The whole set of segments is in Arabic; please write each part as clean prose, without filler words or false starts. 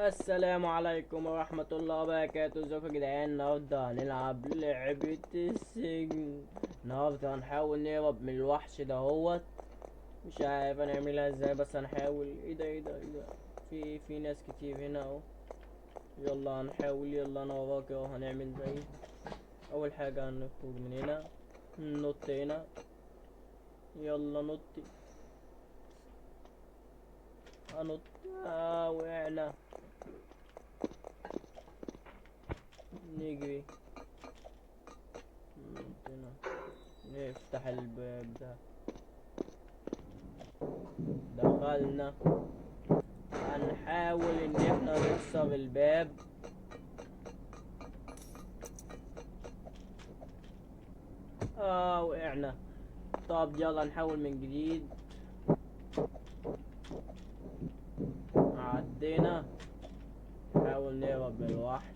السلام عليكم ورحمة الله وبركاته. ازيكم يا جدعان؟ النهاردة هنلعب لعبة السجن. النهاردة هنحاول نهرب من الوحش دهوت. مش عارف هنعملها ازاي بس هنحاول. ايه ده في ناس كتير هنا اهو. يلا هنحاول، يلا انا وراك اهو. هنعمل زي اول حاجة هنخرج من هنا، ننط هنا. يلا نطي، هنط. وقعنا. نجري، ننط هنا، نفتح الباب ده. دخلنا. هنحاول ان احنا نكسر الباب. وقعنا. طب يلا نحاول من جديد. عدينا. نحاول نهرب من الوحش.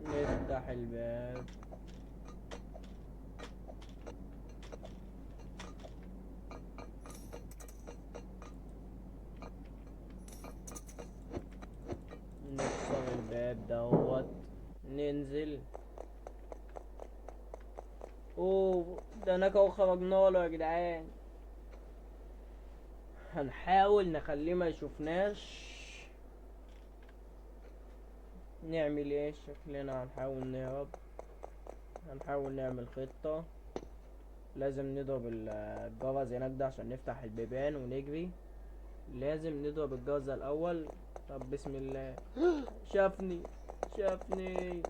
نفتح الباب. نكسر الباب دهوت. ننزل. ده هناك اهو خرجنا له يا جدعان. هنحاول نخليه ما يشوفناش. نعمل ايه؟ شكلنا هنحاول نهرب. هنحاول نعمل خطة. لازم نضرب الجرس هناك ده عشان نفتح البيبان ونجري. لازم نضرب الجرس الاول. طب بسم الله. شافني، شافني.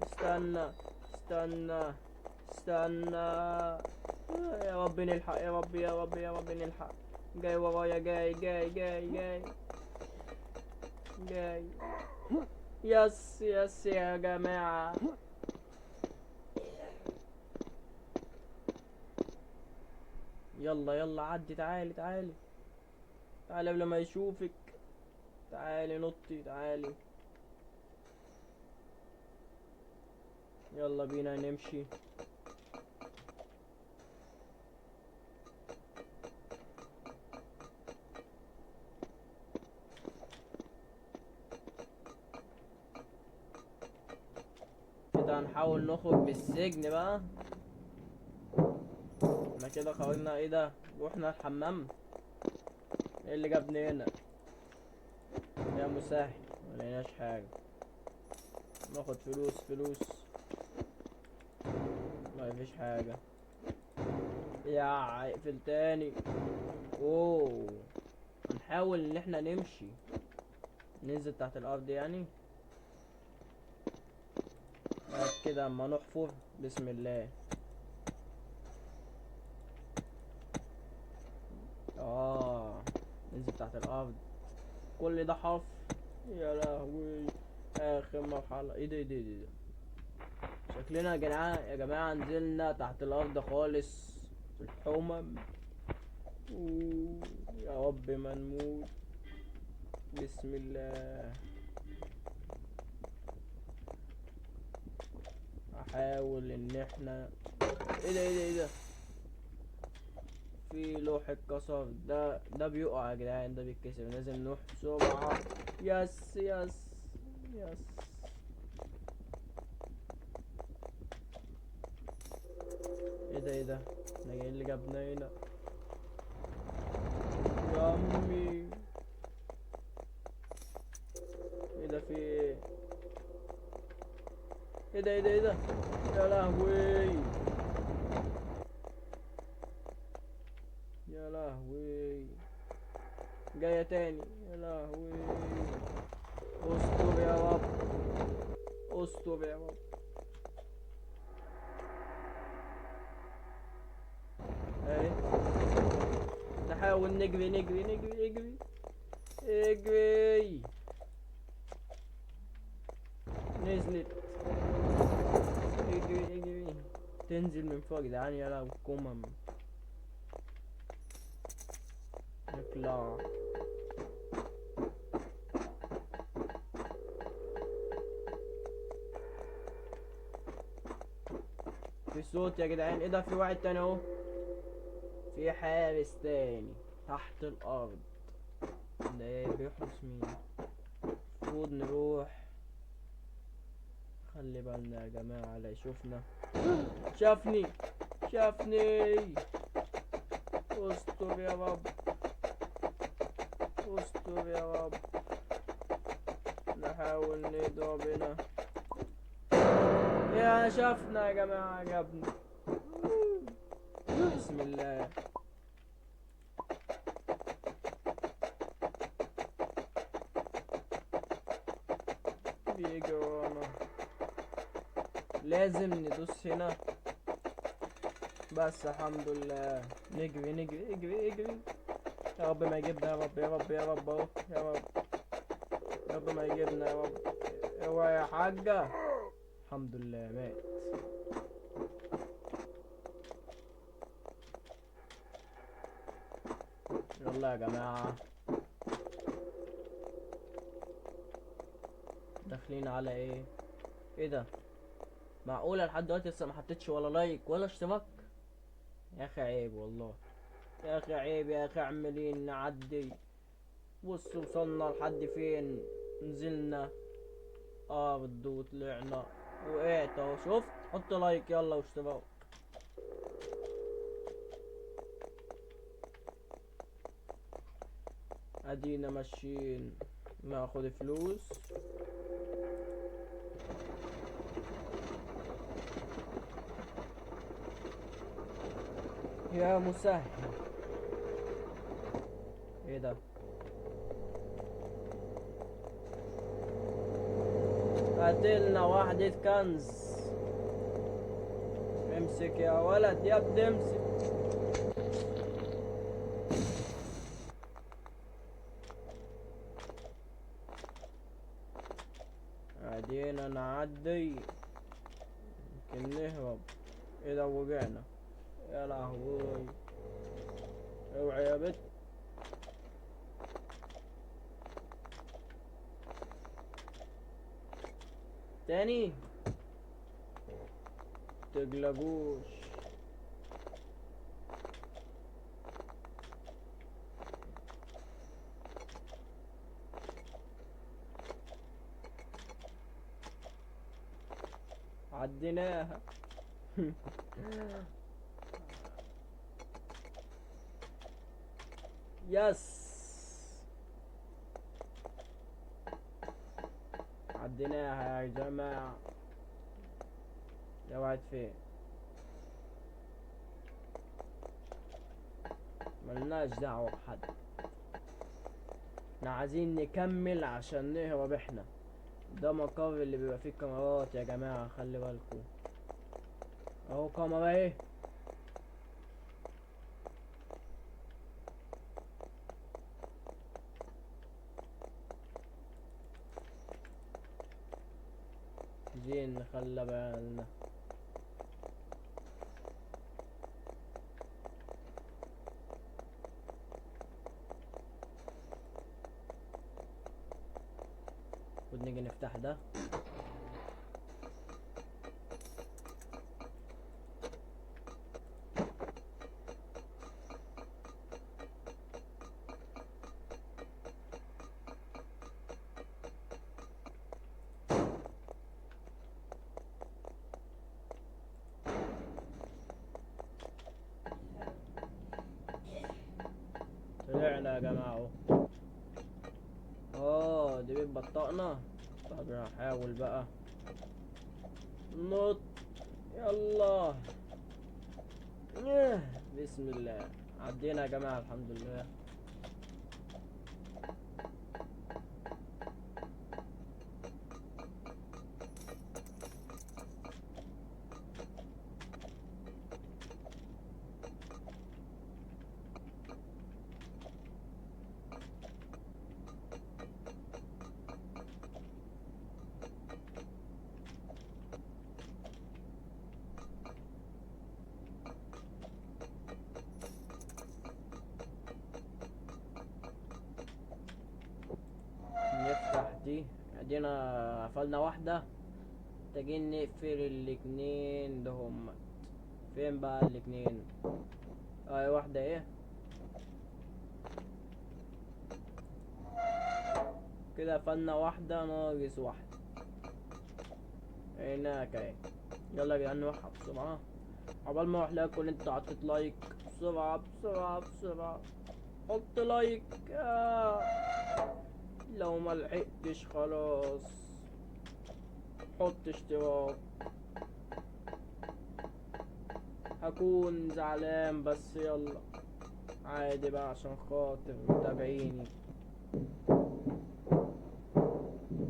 استنى، استنى، استنى. يا رب نلحق، يا رب يا رب يا رب نلحق. جاي ورايا، جاي. جاي. يس يس يا جماعة. يلا عدي. تعالي تعالي تعالي قبل ما يشوفك. تعالي نطي، تعالي. يلا بينا نمشي. كده هنحاول نخرج من السجن بقى. احنا كده خرجنا. ايه ده؟ روحنا الحمام. ايه اللي جابني هنا؟ يا مسهل. ملقناش حاجة. ناخد فلوس. ما فيش حاجة. اقفل تاني. اوه. هنحاول ان احنا نمشي. ننزل تحت الارض يعني. بعد كده اما نحفر. بسم الله. ننزل تحت الارض. كل ده حفر. يا لهوي. اخر مرحلة. ايه ده. شكلنا يا جماعة نزلنا تحت الارض خالص. في الحمم. يا رب ما نموت. بسم الله. احاول ان احنا. ايه ده. في لوح اتكسر. ده بيقع يا جدعان. ده بيتكسر. لازم نروح بسرعة. يس. ايه ده. احنا ايه اللي جابنا هنا؟ يا امي. ايه ده؟ في ايه؟ ايه ده. يا لهوي. يا لهوي. جاية تاني. يا لهوي. استر يا رب. استر يا رب. اهي. نحاول نجري. اجري. نزلت. اجري. تنزل من فوق يا جدعان. يا لهوي كمم. نطلع. في صوت يا جدعان. ايه ده؟ في واحد تاني اهو. في حارس تاني تحت الارض. ده هيحرس مين؟ المفروض نروح. خلي بالنا يا جماعة لا يشوفنا. شافني شافني. استر يا رب استر يا رب. نحاول نضرب هنا. يا شافنا يا جماعة جابني. بسم الله. بيجي ورانا. لازم ندوس هنا. بس الحمد لله. نجري نجري اجري اجري. يا رب ما يجيبنا يا رب يا رب يا رب اهو يا رب. يا رب ما يجيبنا يا رب. اوعى يا حاجة. الحمد لله مات. يلا يا جماعة. داخلين على ايه؟ ايه ده؟ معقولة لحد دلوقتي لسه ما حطيتش ولا لايك ولا اشتراك؟ يا اخي عيب والله. يا اخي عيب يا اخي. عمالين نعدي. بص وصلنا لحد فين. نزلنا ارض وطلعنا. وقعت اهو. شفت؟ حط لايك يلا واشتراك. ادينا ماشيين. ناخد فلوس. يا مسهل. ايه ده؟ قاتلنا واحدة كنز. امسك يا ولد يا ابني امسك. ادينا نعدي. يمكن نهرب. ايه ده وقعنا. يا لهوي. اوعي يا بت. تاني. تقلقوش. عديناها. يس. عديناها يا جماعة. يا واحد فين؟ ملناش دعوة بحد. احنا عايزين نكمل عشان نهرب احنا. ده مقر اللي بيبقى فيه كاميرات يا جماعة خلي بالكم. اهو كاميرا ايه. زين نخلى بالنا. ونيجي نفتح ده. طلعنا يا جماعة اهو. دي بتبطئنا. طب هحاول بقى. نط. يلا. بسم الله. عدينا يا جماعة الحمد لله. نفتح دي. ادينا قفلنا واحدة. محتاجين نقفل الاتنين ده هما. فين بقى الاتنين؟ واحدة ايه. كده فلنا واحدة ناقص واحدة هناك اهي. يلا يا جدعان نروحها بسرعة عقبال ما اروح لاكل. انت حطيت لايك بسرعة بسرعة بسرعة، حط لايك لو ما لحقتش خلاص حط اشتراك. هكون زعلان بس يلا عادي بقى عشان خاطر متابعيني.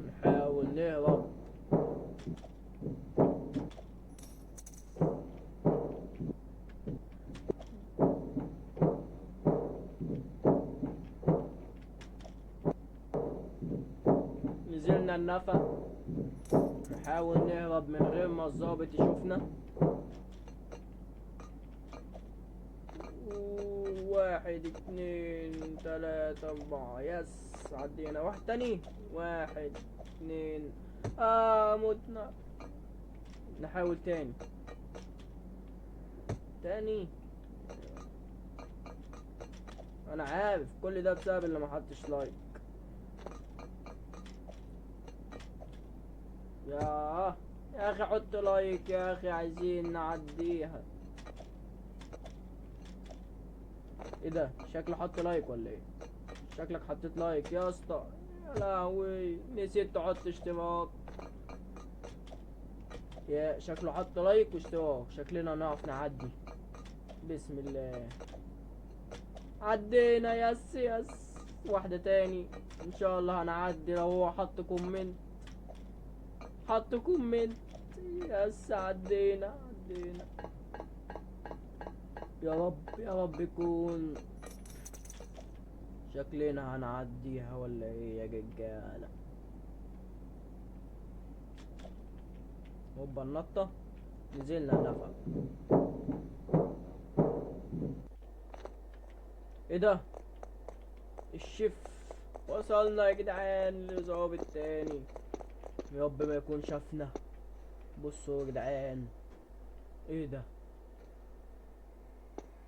نحاول نهرب. نزلنا النفق. نحاول نهرب من غير ما الظابط يشوفنا. واحد اتنين تلاتة اربعة، يس عدينا. واحد تاني، واحد اتنين، متنا. نحاول تاني تاني. انا عارف كل ده بسبب اللي ما حطش لايك. يا اخي حط لايك يا اخي، عايزين نعديها. ايه ده؟ شكله حط لايك ولا ايه؟ شكلك حطيت لايك يا اسطى. يا لهوي نسيت تحط اشتراك. يا شكله حط لايك واشتراك. شكلنا نعرف نعدي. بسم الله. عدينا. يس يس. واحدة تاني ان شاء الله هنعدي لو هو حط كومنت. حط كومنت. يس عدينا عدينا. يا رب يا رب يكون. شكلنا هنعديها ولا ايه يا رجالة؟ هوبا النطة. نزلنا نفق. ايه ده؟ الشيف. وصلنا يا جدعان لظابط تاني. يا رب ما يكون شافنا. بصوا يا جدعان. ايه ده؟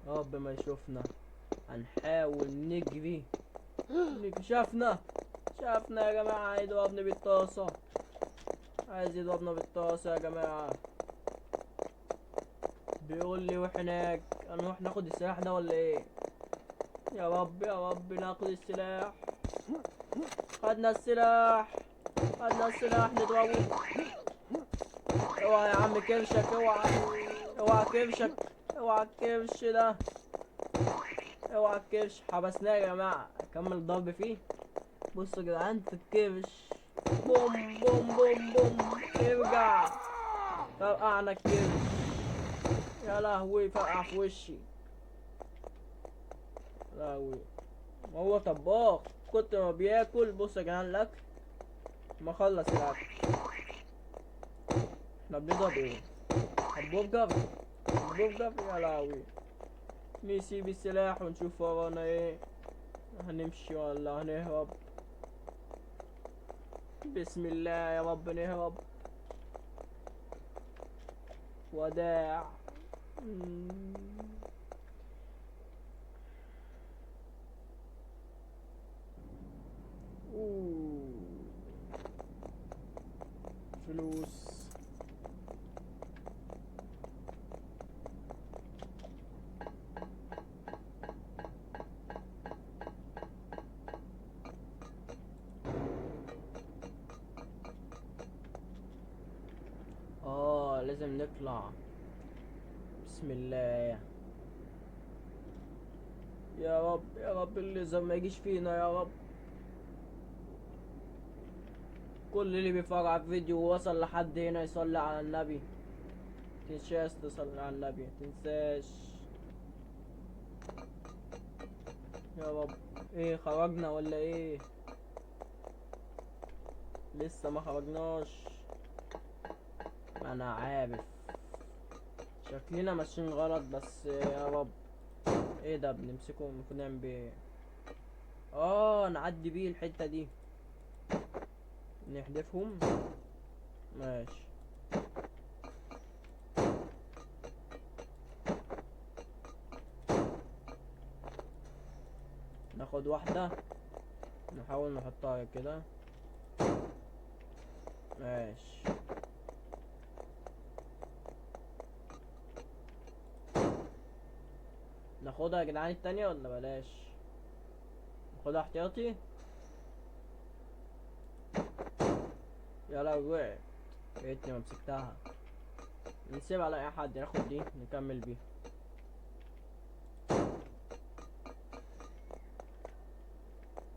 يا رب ما يشوفنا. هنحاول نجري. شافنا. شافنا يا جماعة. هيضربني بالطاسة. عايز يضربنا بالطاسة يا جماعة. بيقول لي روح هناك. هنروح ناخد السلاح ده ولا ايه؟ يا رب يا رب ناخد السلاح. خدنا السلاح. خدنا السلاح نضربه. اوعى يا عم كرشك اوعى. اوعى كرشك. اوعى الكرش ده. اوعى الكرش. حبسناه يا جماعة. اكمل ضرب فيه. بصوا يا جدعان في الكرش. بوم بوم بوم بوم. ارجع. فرقعنا الكرش. يا لهوي فرقع في وشي. لهوي. هو طباخ. كنت ما بياكل. بصوا يا جدعان الاكل ما خلص الاكل. احنا بنضرب ايه؟ همبرجر. همبرجر يا لهوي. نسيب السلاح ونشوف ورانا ايه. هنمشي ولا هنهرب؟ بسم الله يا رب نهرب. وداع. أوه. فلوس. لازم نطلع. بسم الله. يا رب يا رب الليزر ما يجيش فينا يا رب. كل اللي بيتفرج على الفيديو ووصل لحد هنا يصلي على النبي. متنساش تصلي على النبي. متنساش يا رب. ايه خرجنا ولا ايه؟ لسه ما خرجناش. انا عارف شكلنا ماشيين غلط بس يا رب. ايه ده بنمسكه المفروض نعمل بيه ايه؟ نعدي بيه الحتة دي. نحدفهم. ماشي. ناخد واحدة. نحاول نحطها كده. ماشي. ناخدها يا جدعان التانية ولا بلاش؟ ناخدها احتياطي. يلا وقعت. لقيتني مسكتها. نسيبها على اي حد، ناخد دي نكمل بيها.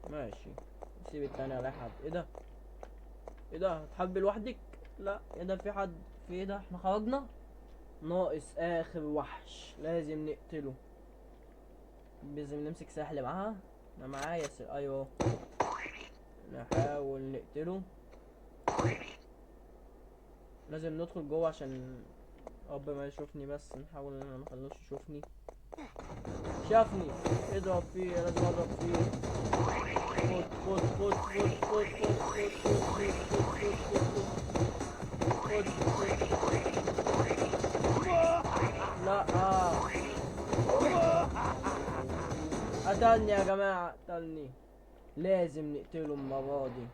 ماشي. نسيب التانية على اي حد. ايه ده؟ ايه ده؟ هتحب لوحدك؟ لا. ايه ده؟ في حد؟ في ايه ده؟ احنا خرجنا. ناقص اخر وحش لازم نقتله. لازم نمسك سلاح معاها. انا معايا ايوه. نحاول نقتله. لازم ندخل جوه عشان رب ما يشوفني، بس نحاول ان ما نخلوش يشوفني. شافني. اضرب فيه، لازم اضرب فيه. خد خد خد خد خد خد خد خد لا. قتلني يا جماعة، قتلني. لازم نقتله المرة دي.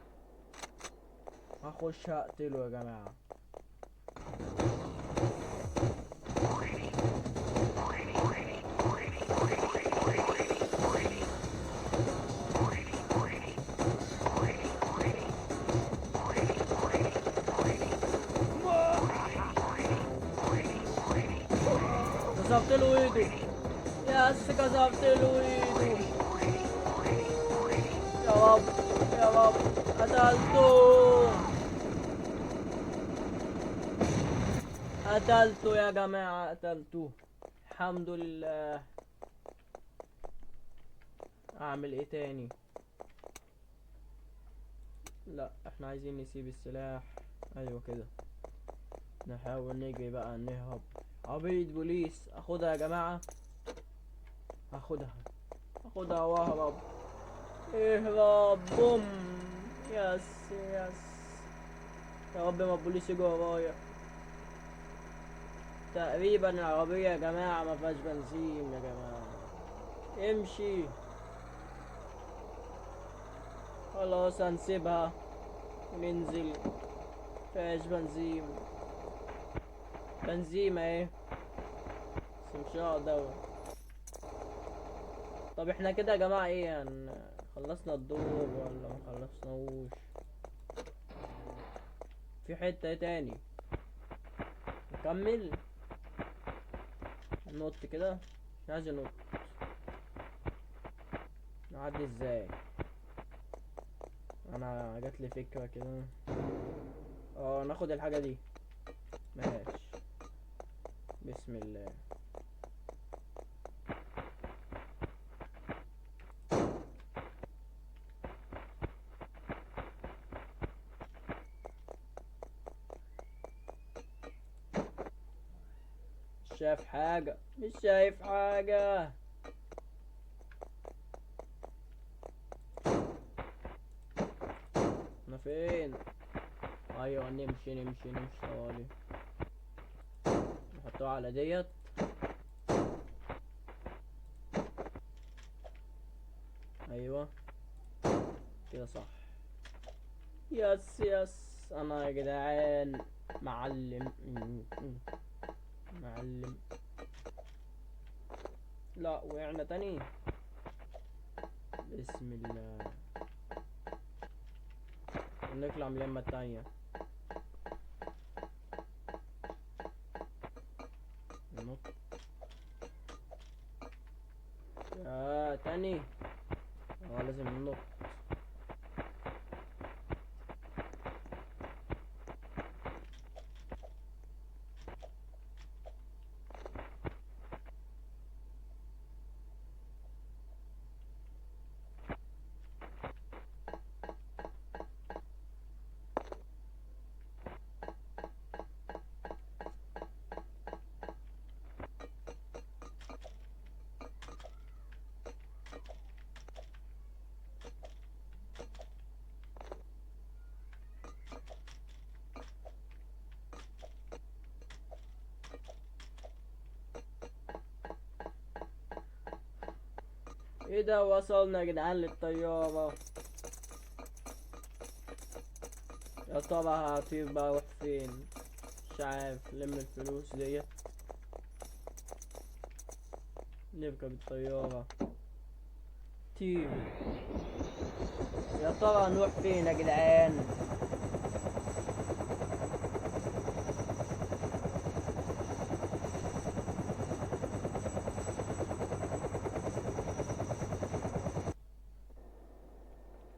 هخش هقتله يا جماعة. كسرت له ايده. يس، كسرت له ايده. يا رب يا رب. قتلته. قتلته يا جماعة، قتلته. الحمد لله. اعمل ايه تاني؟ لا، احنا عايزين نسيب السلاح. ايوه كده. نحاول نجري بقى، نهرب. عربية بوليس، اخدها يا جماعة. هاخدها. هاخدها واهرب. اهرب. بوم. يس يس. يا رب ما البوليس يجي ورايا. تقريبا العربية يا جماعة ما فيهاش بنزين يا جماعة. امشي. خلاص هنسيبها وننزل. مفيهاش بنزين. بنزين اهي. بس مش هقدر. طب احنا كده يا جماعة ايه خلصنا الدور ولا ما خلصناهوش؟ في حتة ايه تاني؟ نكمل. ننط كده. مش عايز انط. نعدي ازاي؟ انا جاتلي فكرة كده. ناخد الحاجة دي. ماشي. بسم الله. مش شايف حاجة، مش شايف حاجة. احنا فين؟ ايوه، نمشي نمشي نمشي طوالي. نحطوها على ديت. ايوه كده صح. يس يس. انا يا جدعان معلم. معلم. لا، وقعنا تاني. بسم الله. نطلع من اليمة التانية. ننط. تاني. لازم ننط. ايه ده؟ وصلنا يا جدعان للطيارة. يا ترى هطير بقى اروح فين؟ مش عارف. لم الفلوس ديت، نركب الطيارة طير. يا ترى هنروح فين يا جدعان؟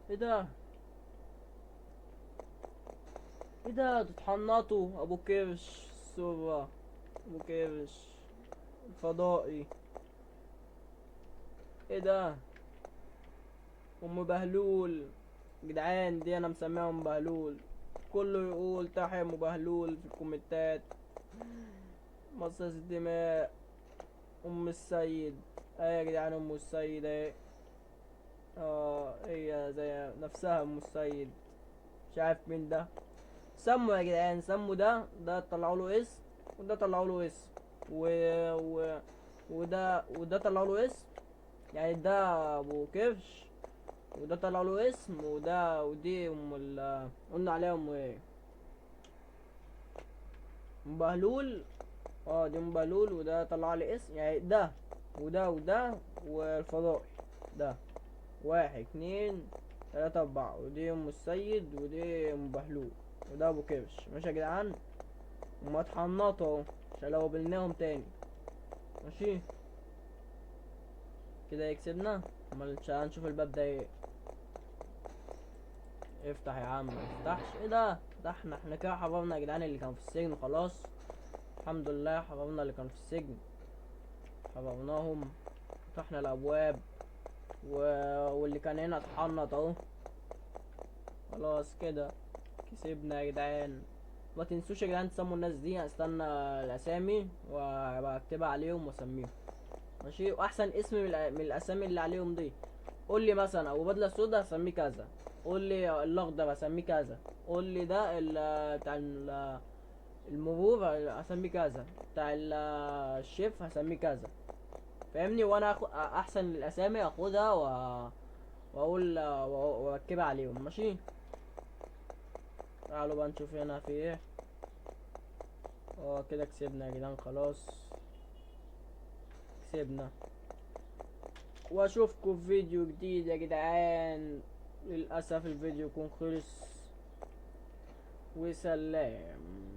ايه ده؟ ايه ده؟ تتحنطوا ابو كرش السرة، ابو كرش الفضائي. ايه ده؟ ام بهلول. جدعان دي انا مسميها ام بهلول، كله يقول تحيا ام بهلول في الكومنتات. مصاص الدماء، ام السيد. ايه يا جدعان ام السيد ايه؟ اه هي زي نفسها ام السيد. مش عارف مين ده. سموا يا جدعان، سموا ده طلعوا له اسم، وده طلعوا له اسم، و... و... وده طلعوا له اسم. يعني ده ابو كرش، وده طلع له اسم، ودي قلنا عليها ام ايه؟ ام بهلول. اه دي ام بهلول، وده طلع لي اسم. يعني ده وده والفضائي ده. واحد اتنين تلاتة اربعة، ودي ام السيد، ودي ام بهلول، وده ابو كرش. ماشي يا جدعان، هما اتحنطوا اهو عشان لو قابلناهم تاني. ماشي كده يكسبنا. امال هنشوف الباب ده ايه. افتح يا عم. مفتحش. ايه ده احنا كده حررنا يا جدعان اللي كانوا في السجن خلاص. الحمد لله حررنا اللي كانوا في السجن، حررناهم. فتحنا الابواب و... واللي كان هنا اتحنط اهو. خلاص كده كسبنا يا جدعان. ما تنسوش يا جدعان تسموا الناس دي. هستنى الاسامي وابقى اكتبها عليهم واسميهم. ماشي. واحسن اسم من الاسامي اللي عليهم دي. قول لي مثلا ابو بدله سودا هسميه كذا، قول لي الاخضر هسميه كذا، قول لي ده بتاع المرور هسميه كذا، بتاع الشيف هسميه كذا. فاهمني؟ وانا احسن الاسامي اخدها واقول واركبها عليهم. ماشي. تعالوا بقى نشوف هنا في ايه. اه كده كسبنا يا جدعان خلاص. كسبنا. واشوفكم في فيديو جديد يا جدعان. للاسف الفيديو يكون خلص. وسلام.